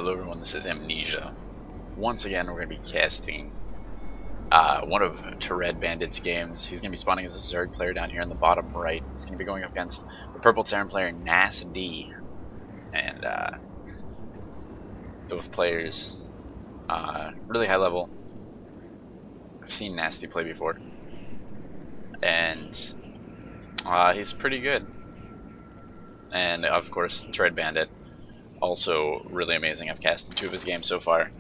Hello everyone, this is Amnesia. Once again, we're going to be casting one of TEHREDBANDIT's games. He's going to be spawning as a Zerg player down here in the bottom right. He's going to be going up against the purple Terran player NasD. And both players, really high level. I've seen NasD play before. And he's pretty good. And of course, TEHREDBANDIT, also really amazing. I've casted 2 of his games so far.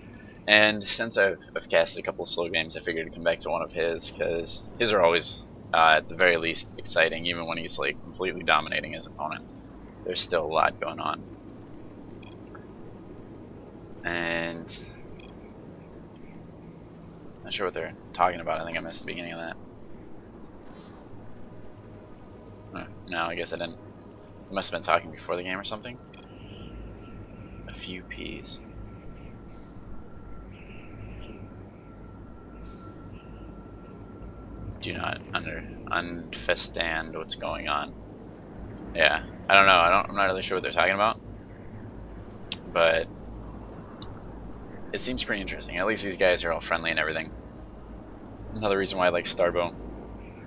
And since I've casted a couple of slow games, I figured to come back to one of his, because his are always, at the very least, exciting, even when he's like completely dominating his opponent. There's still a lot going on. And not sure what they're talking about. I think I missed the beginning of that. No, I guess I didn't. I must have been talking before the game or something. A few P's. Do not understand what's going on. Yeah, I don't know. I'm not really sure what they're talking about, but it seems pretty interesting. At least these guys are all friendly and everything. Another reason why I like Starbow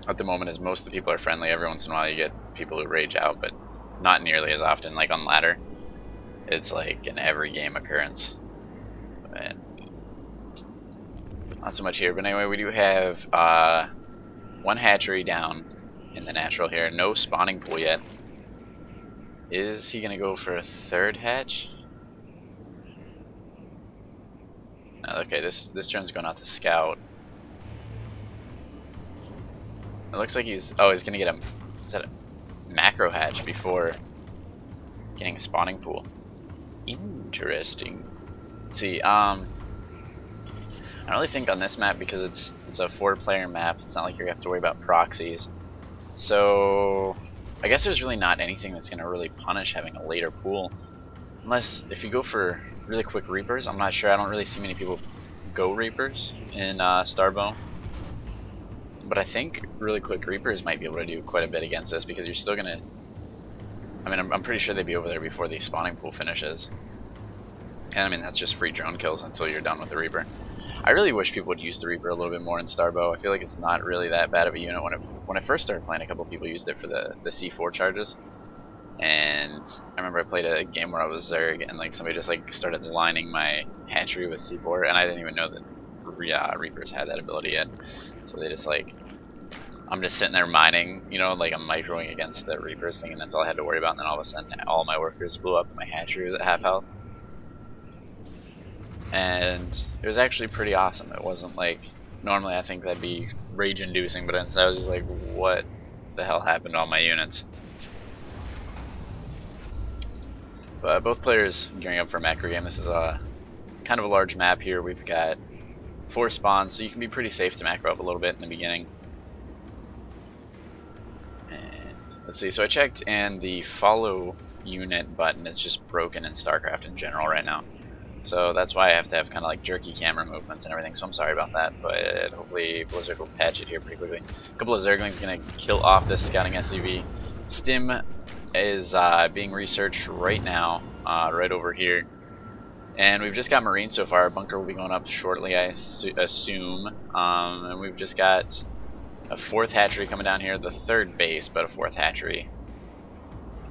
at the moment is most of the people are friendly. Every once in a while you get people who rage out, but not nearly as often. Like on ladder, it's like an every game occurrence. But not so much here. But anyway, we do have one hatchery down in the natural here. No spawning pool yet. Is he gonna go for a 3rd hatch? No, okay, this turn's going out to scout. It looks like he's gonna get a macro hatch before getting a spawning pool. Interesting. Let's see, I don't really think on this map, because it's a 4-player map. It's not like you have to worry about proxies. So I guess there's really not anything that's gonna really punish having a later pool, unless if you go for really quick Reapers. I'm not sure. I don't really see many people go Reapers in Starbow, but I think really quick Reapers might be able to do quite a bit against this, because you're still gonna. I mean, I'm pretty sure they'd be over there before the spawning pool finishes. And I mean, that's just free drone kills until you're done with the Reaper. I really wish people would use the Reaper a little bit more in Starbow. I feel like it's not really that bad of a unit. When I first started playing, a couple people used it for the C4 charges. And I remember I played a game where I was Zerg, and like somebody just like started lining my hatchery with C4, and I didn't even know that Reapers had that ability yet. So they just like, I'm just sitting there mining, you know, like I'm microing against the Reapers, thinking that's all I had to worry about, and then all of a sudden all my workers blew up and my hatchery was at half health. And it was actually pretty awesome. It wasn't like, normally I think that'd be rage inducing, but instead I was just like, what the hell happened to all my units? But both players gearing up for a macro game. This is a kind of a large map here. We've got 4 spawns, so you can be pretty safe to macro up a little bit in the beginning. And let's see, so I checked, and the follow unit button is just broken in StarCraft in general right now. So that's why I have to have kind of like jerky camera movements and everything, so I'm sorry about that, but hopefully Blizzard will patch it here pretty quickly. A couple of Zerglings gonna kill off this scouting SUV. Stim is being researched right now, right over here. And we've just got Marine so far. Our bunker will be going up shortly, I assume. And we've just got a 4th hatchery coming down here, the 3rd base, but a 4th hatchery.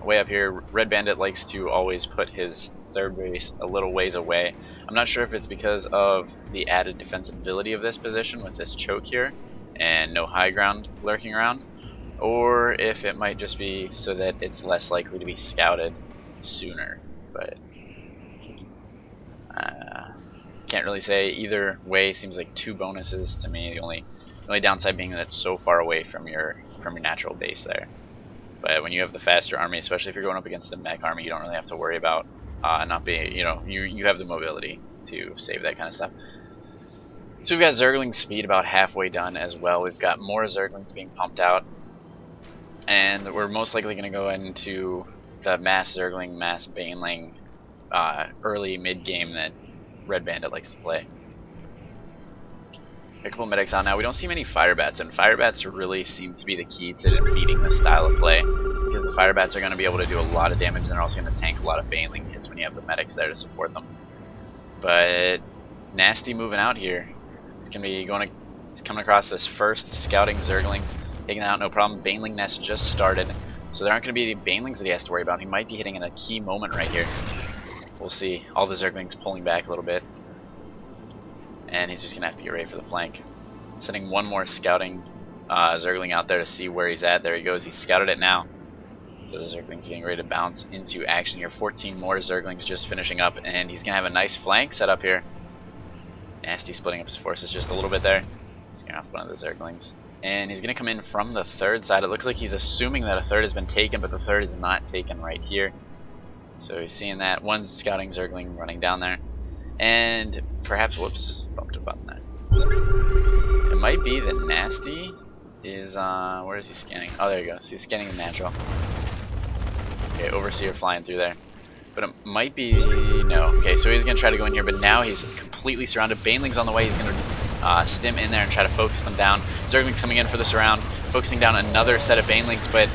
Way up here, TEHREDBANDIT likes to always put his 3rd base a little ways away. I'm not sure if it's because of the added defensibility of this position with this choke here and no high ground lurking around, or if it might just be so that it's less likely to be scouted sooner. But can't really say. Either way seems like 2 bonuses to me. The only downside being that it's so far away from your natural base there. But when you have the faster army, especially if you're going up against a mech army, you don't really have to worry about not being, you know, you have the mobility to save that kind of stuff. So we've got Zergling speed about halfway done as well. We've got more Zerglings being pumped out, and we're most likely going to go into the mass Zergling, mass Baneling early mid game that TEHREDBANDIT likes to play. A couple medics on now. We don't see many Firebats, and Firebats really seem to be the key to defeating this style of play, because the Firebats are going to be able to do a lot of damage, and they're also going to tank a lot of Baneling hits when you have the medics there to support them. But NasD moving out here. He's coming across this first scouting Zergling, taking it out no problem. Baneling nest just started, so there aren't going to be any banelings that he has to worry about. He might be hitting in a key moment right here. We'll see. All the Zerglings pulling back a little bit, and he's just going to have to get ready for the flank. Sending one more scouting Zergling out there to see where he's at. There he goes. He scouted it now. So the Zergling's getting ready to bounce into action here. 14 more Zerglings just finishing up, and he's going to have a nice flank set up here. NasD splitting up his forces just a little bit there. He's going off one of the Zerglings. And he's going to come in from the third side. It looks like he's assuming that a third has been taken, but the third is not taken right here. So he's seeing that. One scouting Zergling running down there. And perhaps, whoops, bumped a button there. It might be that NasD is, where is he scanning? Oh, there he goes. He's scanning the natural. Okay, Overseer flying through there. But it might be, no. Okay, so he's going to try to go in here, but now he's completely surrounded. Baneling's on the way. He's going to stim in there and try to focus them down. Zergling's coming in for the surround, focusing down another set of Banelings, but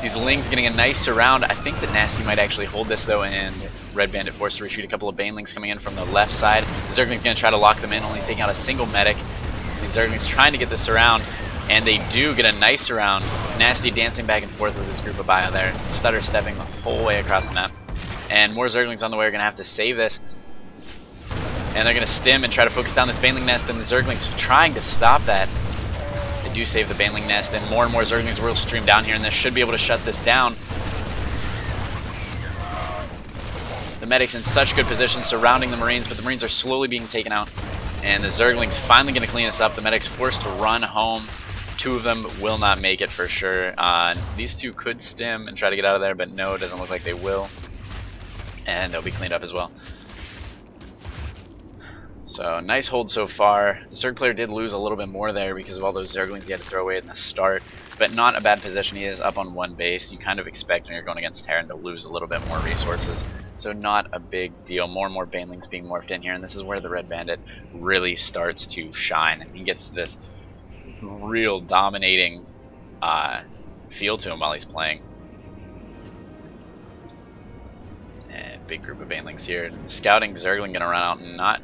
these Lings getting a nice surround. I think that NasD might actually hold this, though, and Red Bandit forced to retreat. A couple of Banelings coming in from the left side. Zergling's going to try to lock them in, only taking out a single medic. These Zerglings trying to get this surround, and they do get a nice surround. NasD dancing back and forth with his group of bio there, stutter stepping the whole way across the map. And more Zerglings on the way are going to have to save this. And they're going to stim and try to focus down this Baneling nest, and the Zerglings trying to stop that. They do save the Baneling nest, and more Zerglings will stream down here, and this should be able to shut this down. The medic's in such good position surrounding the Marines, but the Marines are slowly being taken out. And the Zerglings finally going to clean this up. The medic's forced to run home. Two of them will not make it for sure. These two could stim and try to get out of there, but no, it doesn't look like they will. And they'll be cleaned up as well. So nice hold so far. The Zerg player did lose a little bit more there because of all those Zerglings he had to throw away in the start, but not a bad position. He is up on one base. You kind of expect when you're going against Terran to lose a little bit more resources, so not a big deal. More and more Banelings being morphed in here, and this is where the Red Bandit really starts to shine. He gets this real dominating feel to him while he's playing. And big group of Banelings here. And scouting Zergling gonna run out and not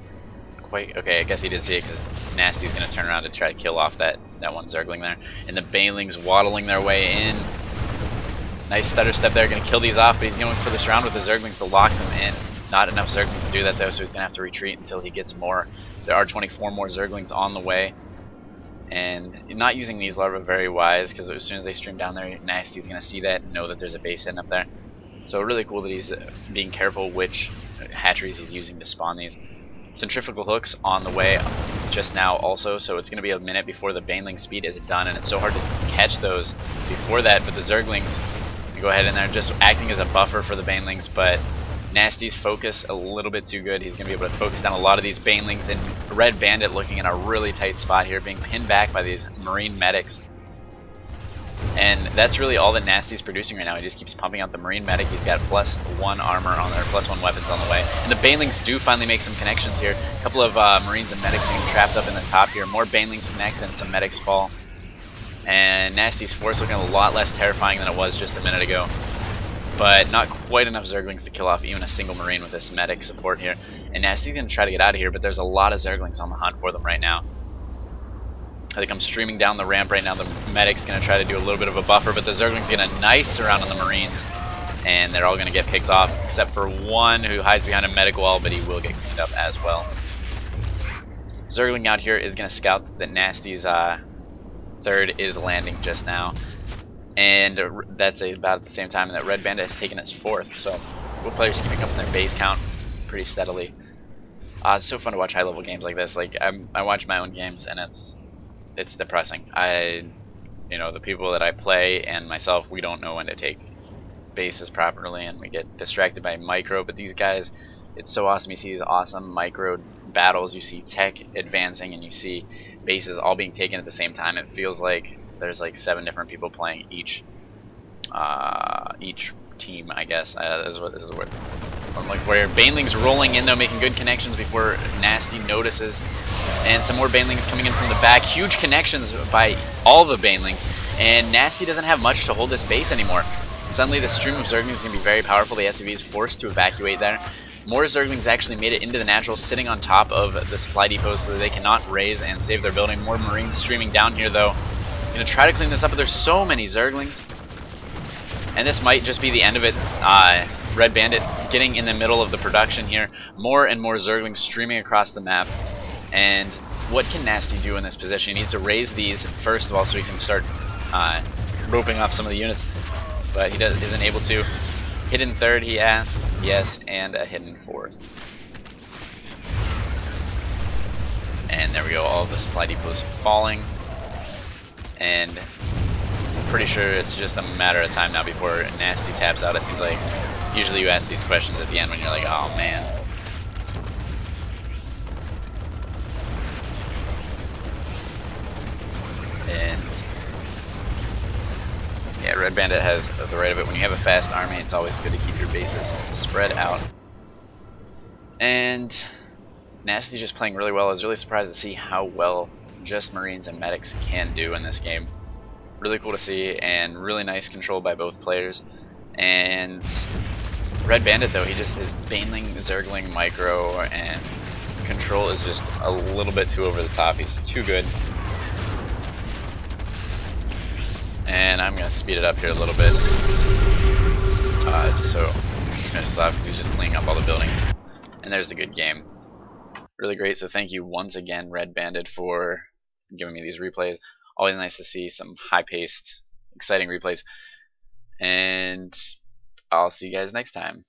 quite. Okay, I guess he did see it because NasD's gonna turn around to try to kill off that one Zergling there. And the Banelings waddling their way in. Nice stutter step there, gonna kill these off, but he's going for this round with the Zerglings to lock them in. Not enough Zerglings to do that though, so he's gonna have to retreat until he gets more. There are 24 more Zerglings on the way. And not using these larvae very wise, because as soon as they stream down there, NasD's gonna see that and know that there's a base hidden up there. So really cool that he's being careful which hatcheries he's using to spawn these. Centrifugal hooks on the way just now also, so it's going to be a minute before the Baneling speed is done, and it's so hard to catch those before that, but the Zerglings go ahead in there just acting as a buffer for the Banelings, but NasD's focus a little bit too good. He's going to be able to focus down a lot of these Banelings, and Red Bandit looking in a really tight spot here, being pinned back by these Marine medics. And that's really all that NasD's producing right now. He just keeps pumping out the Marine medic. He's got +1 armor on there, +1 weapons on the way. And the Banelings do finally make some connections here. A couple of Marines and medics getting trapped up in the top here. More Banelings connect and some medics fall. And NasD's force looking a lot less terrifying than it was just a minute ago. But not quite enough Zerglings to kill off even a single Marine with this medic support here. And NasD's going to try to get out of here, but there's a lot of Zerglings on the hunt for them right now. They come streaming down the ramp right now. The medic's going to try to do a little bit of a buffer, but the Zerglings get a nice surround on the Marines, and they're all going to get picked off, except for one who hides behind a medic wall, but he will get cleaned up as well. Zergling out here is going to scout that NasD's third is landing just now, and that's about at the same time that Red Bandit has taken its fourth, so both players keeping up with their base count pretty steadily. It's so fun to watch high-level games like this. Like I watch my own games, and it's depressing. The people that I play and myself, we don't know when to take bases properly, and we get distracted by micro. But these guys, it's so awesome. You see these awesome micro battles. You see tech advancing, and you see bases all being taken at the same time. It feels like there's like 7 different people playing each team, I guess. This is what like where Baneling's rolling in though, making good connections before NasD notices. And some more Banelings coming in from the back. Huge connections by all the Banelings. And NasD doesn't have much to hold this base anymore. Suddenly the stream of Zerglings is going to be very powerful. The SCV is forced to evacuate there. More Zerglings actually made it into the natural, sitting on top of the supply depot so that they cannot raise and save their building. More Marines streaming down here though. Gonna try to clean this up, but there's so many Zerglings. And this might just be the end of it. Red Bandit getting in the middle of the production here. More and more Zerglings streaming across the map. And what can NasD do in this position? He needs to raise these first of all so he can start roping off some of the units. But he isn't able to. Hidden third, he asks. Yes, and a hidden fourth. And there we go, all of the supply depots falling. And I'm pretty sure it's just a matter of time now before NasD taps out. It seems like usually you ask these questions at the end when you're like, oh man. And yeah, Red Bandit has the right of it. When you have a fast army, it's always good to keep your bases spread out. And NasD just playing really well. I was really surprised to see how well just Marines and Medics can do in this game. Really cool to see, and really nice control by both players. And Red Bandit though, he just is bailing Zergling micro, and control is just a little bit too over the top. He's too good. And I'm gonna speed it up here a little bit, just so he finishes off, because he's just cleaning up all the buildings. And there's the good game. Really great. So thank you once again, Red Bandit, for giving me these replays. Always nice to see some high-paced, exciting replays. And I'll see you guys next time.